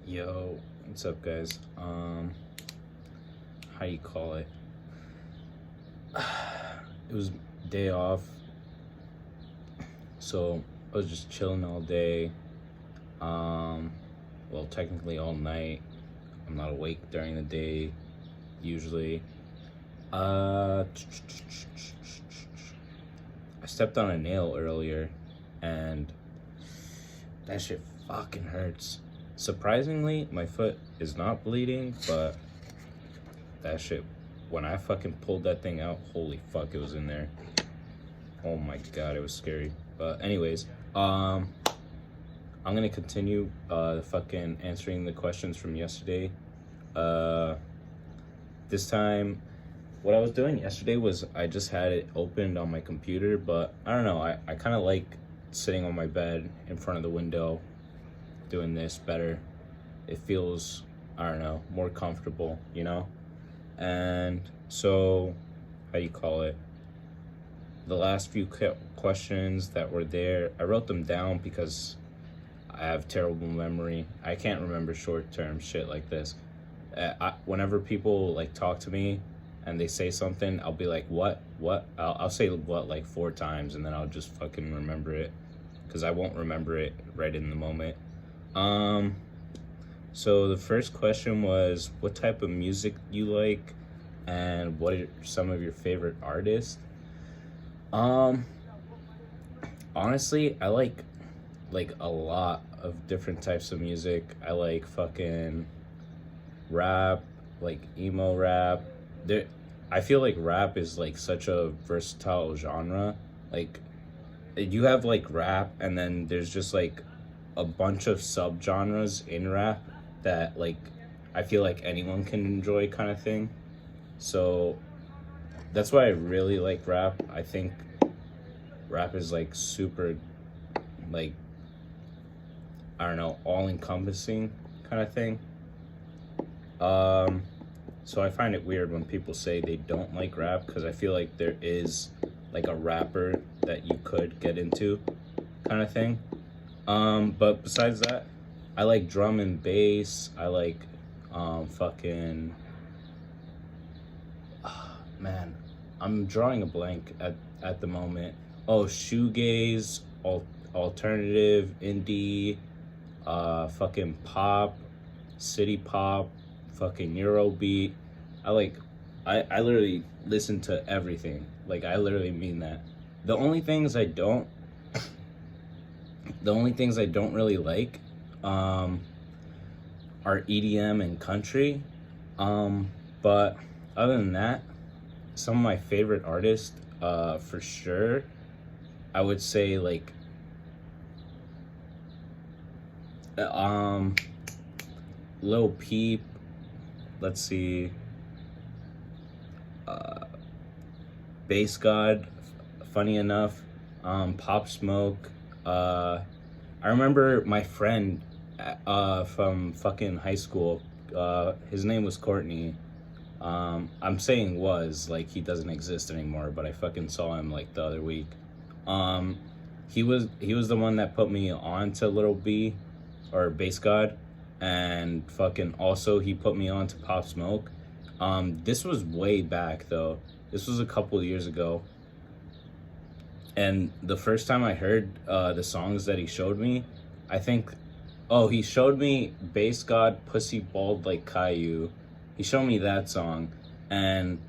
Yo, what's up, guys? How you call it? It was day off, so I was just chilling all day. Well, technically all night. I'm not awake during the day, usually. I stepped on a nail earlier, and that shit fucking hurts. Surprisingly, my foot is not bleeding, but that shit, when I fucking pulled that thing out, holy fuck, it was in there. Oh my god, it was scary. But anyways, I'm gonna continue fucking answering the questions from yesterday. This time, what I was doing yesterday was I just had it opened on my computer, but I don't know, I kind of like sitting on my bed in front of the window doing this better. It feels, I don't know, more comfortable, you know? And so, how do you call it? The last few questions that were there, I wrote them down because I have terrible memory. I can't remember short-term shit like this. Whenever people like talk to me and they say something, I'll be like, what? I'll say what like 4 times, and then I'll just fucking remember it because I won't remember it right in the moment. So the first question was, what type of music you like, and what are some of your favorite artists? Honestly, I like a lot of different types of music. I like fucking rap, like emo rap. I feel like rap is like such a versatile genre. Like you have like rap, and then there's just like a bunch of subgenres in rap that like I feel like anyone can enjoy, kind of thing. So that's why I really like rap. I think rap is like super, like, I don't know, all encompassing kind of thing. So I find it weird when people say they don't like rap, because I feel like there is like a rapper that you could get into, kind of thing. But besides that, I like drum and bass. I like fucking man, I'm drawing a blank at the moment. Oh, shoegaze, alternative, indie, fucking pop, city pop, fucking Eurobeat. I literally listen to everything. Like, I literally mean that. The only things I don't really like are EDM and country. But other than that, some of my favorite artists, for sure, I would say like Lil Peep. Let's see, Bass God. Funny enough, Pop Smoke. I remember my friend from fucking high school. His name was Courtney. I'm saying was, like, he doesn't exist anymore, but I fucking saw him like the other week. He was the one that put me on to Little B, or Bass God, and fucking also he put me on to Pop Smoke. This was way back though. This was a couple of years ago. And the first time I heard the songs that he showed me, I think, oh, he showed me Bass God, Pussy Bald Like Caillou. He showed me that song, and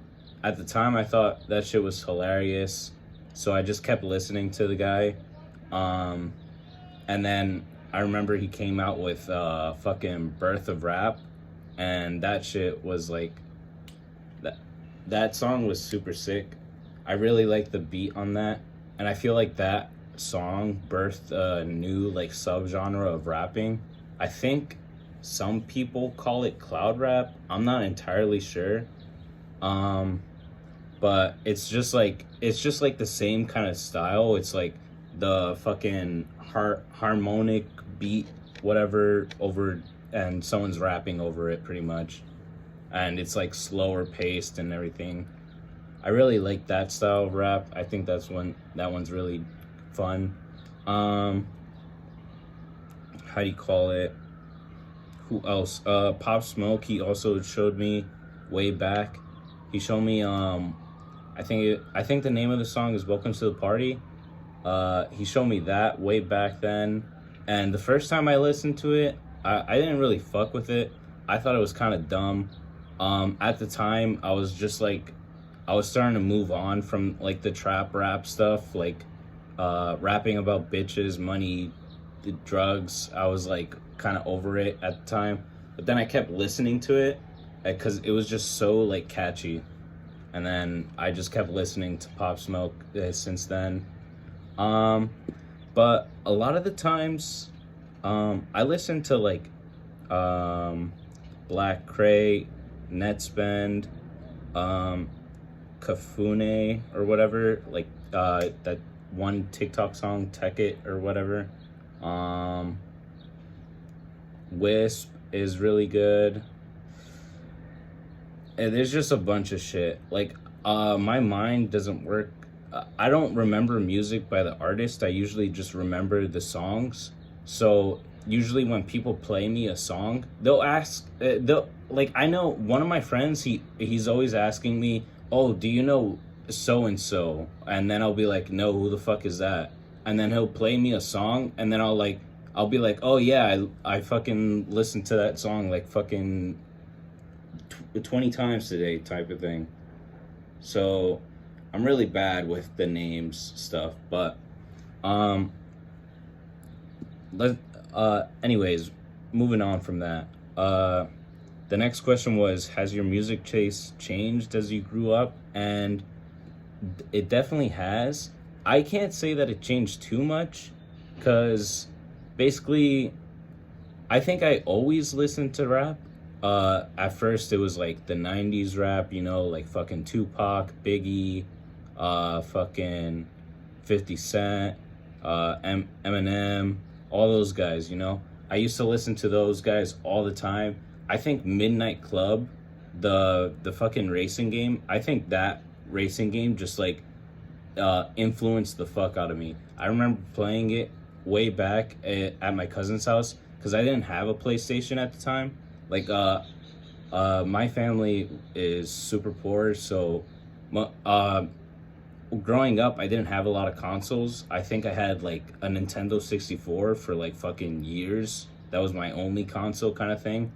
at the time I thought that shit was hilarious, so I just kept listening to the guy. And then I remember he came out with fucking Birth of Rap, and that shit was like, that song was super sick. I really like the beat on that, and I feel like that song birthed a new like subgenre of rapping. I think some people call it cloud rap. I'm not entirely sure. But it's just like the same kind of style. It's like the fucking harmonic beat, whatever, over, and someone's rapping over it pretty much. And it's like slower paced and everything. I really like that style of rap. I think that one's really fun. How do you call it? Who else? Pop Smoke. He also showed me way back. He showed me I think the name of the song is "Welcome to the Party." He showed me that way back then, and the first time I listened to it, I didn't really fuck with it. I thought it was kind of dumb. At the time, I was just like, I was starting to move on from like the trap rap stuff, like rapping about bitches, money, the drugs. I was like kind of over it at the time, but then I kept listening to it because it was just so like catchy, and then I just kept listening to Pop Smoke since then. But a lot of the times, I listen to like Black Crate, Netspend, Kafune or whatever, like that one TikTok song, Tech It or whatever. Wisp is really good. And there's just a bunch of shit. Like, my mind doesn't work. I don't remember music by the artist. I usually just remember the songs. So usually when people play me a song, they'll ask. They'll like. I know one of my friends. He's always asking me, "Oh, do you know so and so?" And then I'll be like, "No, who the fuck is that?" And then he'll play me a song, and then I'll be like, "Oh yeah, I fucking listened to that song like fucking 20 times today," type of thing. So I'm really bad with the names stuff, but anyways, moving on from that. The next question was, has your music taste changed as you grew up? And it definitely has. I can't say that it changed too much, because basically I think I always listened to rap. At first it was like the 90s rap, you know, like fucking Tupac, Biggie, fucking 50 Cent, Eminem, all those guys, you know. I used to listen to those guys all the time. I think Midnight Club, the fucking racing game, I think that racing game just like influenced the fuck out of me. I remember playing it way back at my cousin's house, because I didn't have a PlayStation at the time. Like, my family is super poor, so growing up, I didn't have a lot of consoles. I think I had like a Nintendo 64 for like fucking years. That was my only console kind of thing.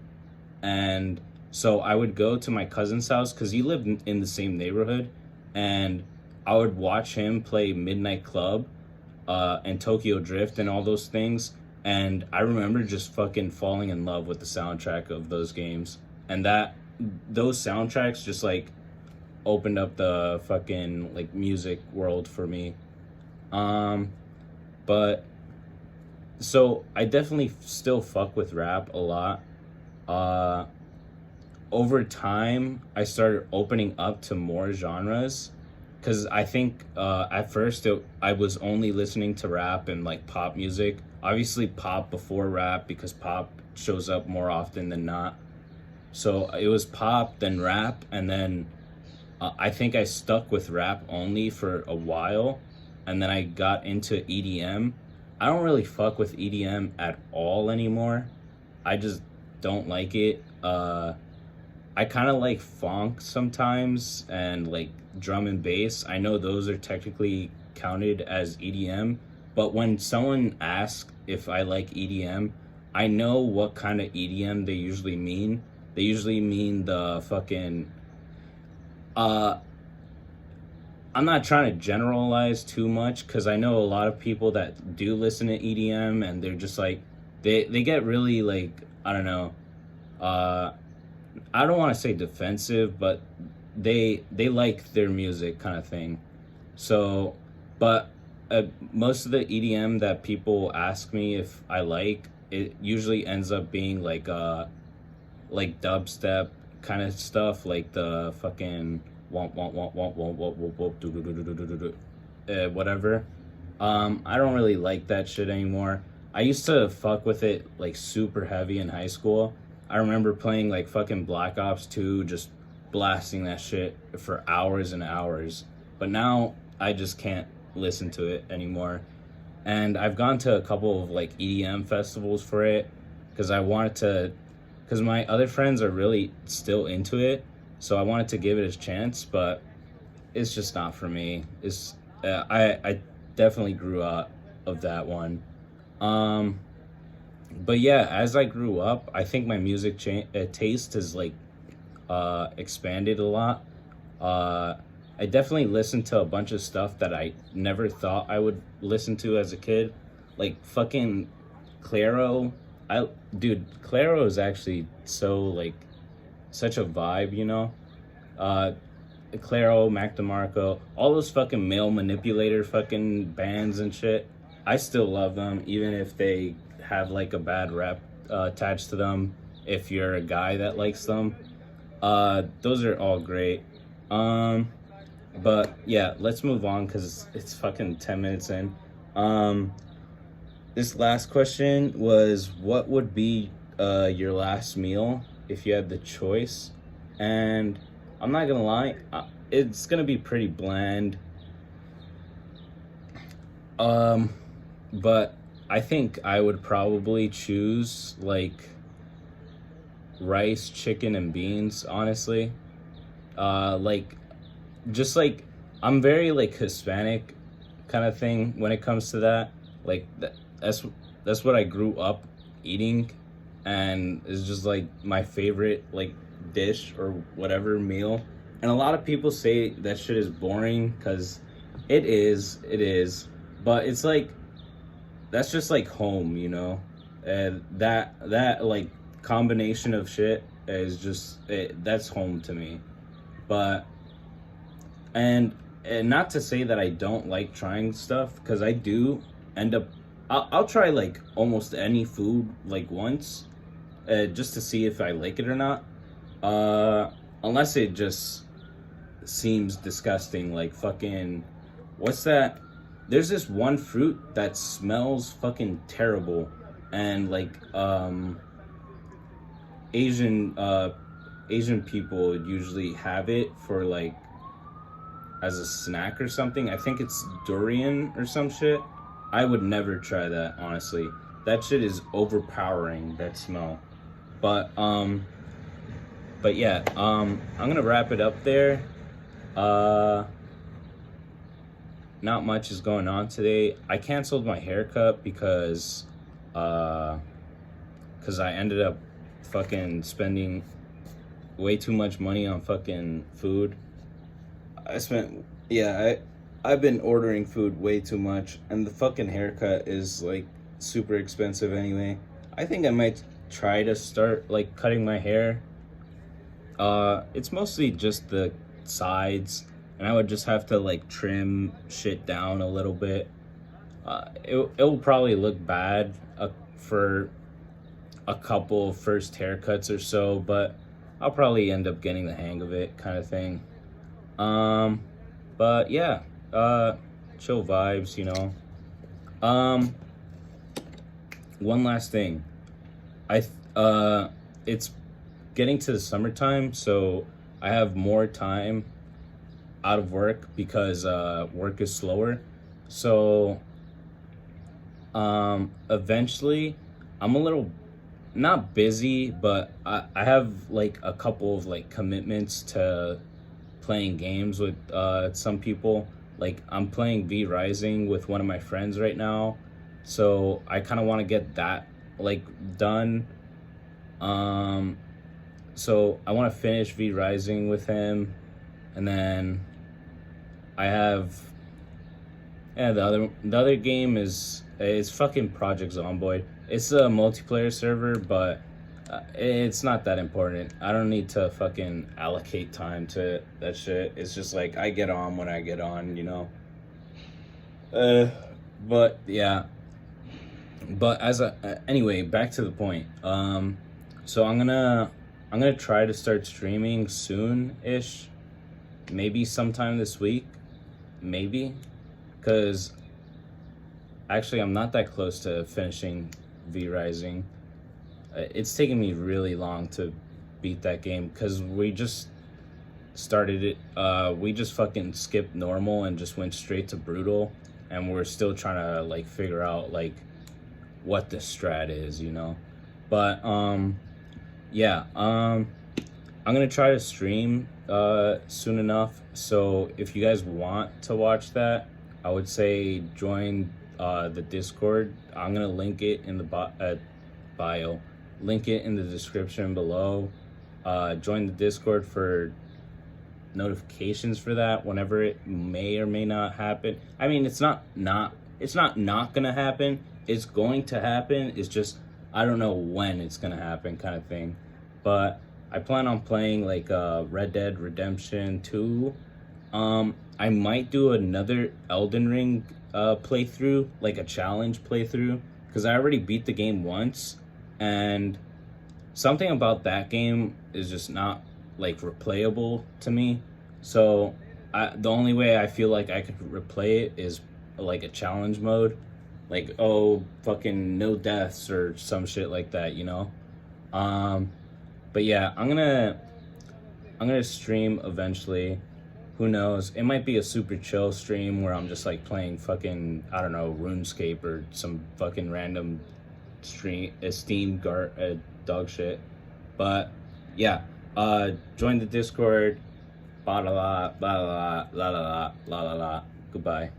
And so I would go to my cousin's house because he lived in the same neighborhood, and I would watch him play Midnight Club and Tokyo Drift and all those things. And I remember just fucking falling in love with the soundtrack of those games. And those soundtracks just like opened up the fucking like music world for me. But so I definitely still fuck with rap a lot. Over time, I started opening up to more genres, because I think at first I was only listening to rap and like pop music. Obviously pop before rap, because pop shows up more often than not. So it was pop, then rap, and then I think I stuck with rap only for a while, and then I got into EDM. I don't really fuck with EDM at all anymore. I just don't like it. I kind of like funk sometimes, and like drum and bass. I know those are technically counted as EDM, but when someone asks if I like EDM, I know what kind of EDM they usually mean. They usually mean the fucking I'm not trying to generalize too much, because I know a lot of people that do listen to EDM, and they're just like, they get really like, I don't know, I don't want to say defensive, but they like their music kind of thing. So, but most of the EDM that people ask me if I like, it usually ends up being like dubstep kind of stuff, like the fucking whatever. I don't really like that shit anymore. I used to fuck with it like super heavy in high school. I remember playing like fucking Black Ops 2, just blasting that shit for hours and hours. But now I just can't listen to it anymore. And I've gone to a couple of like EDM festivals for it, because I wanted to because my other friends are really still into it, so I wanted to give it a chance, but it's just not for me. It's I definitely grew out of that one. Um, but yeah, as I grew up, I think my taste has like expanded a lot. Uh, I definitely listened to a bunch of stuff that I never thought I would listen to as a kid, like fucking Claro. Claro is actually so like such a vibe, you know. Uh, Claro, Mac DeMarco, all those fucking male manipulator fucking bands and shit. I still love them, even if they have like a bad rep attached to them. If you're a guy that likes them, those are all great. Um, but yeah, let's move on because it's fucking 10 minutes in. Um, this last question was, what would be your last meal if you had the choice? And I'm not gonna lie, it's gonna be pretty bland. Um, but I think I would probably choose like rice, chicken, and beans. Honestly, like just like I'm very like Hispanic kind of thing when it comes to that. Like that's what I grew up eating, and it's just like my favorite like dish or whatever meal. And a lot of people say that shit is boring because it is, but it's like that's just like home, you know. And that like combination of shit is that's home to me. But and not to say that I don't like trying stuff, because I do end up. I'll try like almost any food like once, just to see if I like it or not. Unless it just seems disgusting, like fucking, what's that? There's this one fruit that smells fucking terrible, and like Asian Asian people usually have it for like as a snack or something. I think it's durian or some shit. I would never try that, honestly. That shit is overpowering, that smell. But yeah, I'm gonna wrap it up there. Uh Not much is going on today. I canceled my haircut because I ended up fucking spending way too much money on fucking food. I spent yeah, I've been ordering food way too much, and the fucking haircut is like super expensive anyway. I think I might try to start like cutting my hair. It's mostly just the sides, and I would just have to like trim shit down a little bit. It will probably look bad for a couple first haircuts or so, but I'll probably end up getting the hang of it, kind of thing. Um, but yeah, chill vibes, you know. Um, One last thing. It's getting to the summertime, so I have more time out of work because work is slower. So eventually I'm a little not busy, but I have like a couple of like commitments to playing games with some people. Like I'm playing V Rising with one of my friends right now, so I kind of want to get that like done. Um, so I want to finish V Rising with him, and then I have the other game is fucking Project Zomboid. It's a multiplayer server, but it's not that important. I don't need to fucking allocate time to that shit. It's just like I get on when I get on, you know. But yeah. But anyway, back to the point. So I'm gonna try to start streaming soon ish. Maybe sometime this week, maybe, because actually I'm not that close to finishing V Rising. It's taken me really long to beat that game because we just started it. We just fucking skipped normal and just went straight to brutal, and we're still trying to like figure out like what the strat is, you know. But yeah, I'm gonna try to stream soon enough. So if you guys want to watch that, I would say join the Discord. I'm gonna link it in the bio, link it in the description below. Join the Discord for notifications for that whenever it may or may not happen. I mean, it's not gonna happen. It's going to happen. It's just I don't know when it's gonna happen, kind of thing. But I plan on playing like Red Dead Redemption 2. I might do another Elden Ring playthrough, like a challenge playthrough, because I already beat the game once, and something about that game is just not like replayable to me. So the only way I feel like I could replay it is like a challenge mode, like oh fucking no deaths or some shit like that, you know. Um, but yeah, I'm gonna stream eventually. Who knows? It might be a super chill stream where I'm just like playing fucking I don't know RuneScape or some fucking random stream Steam dog shit. But yeah, join the Discord. Blah la la la la la la la la la. Goodbye.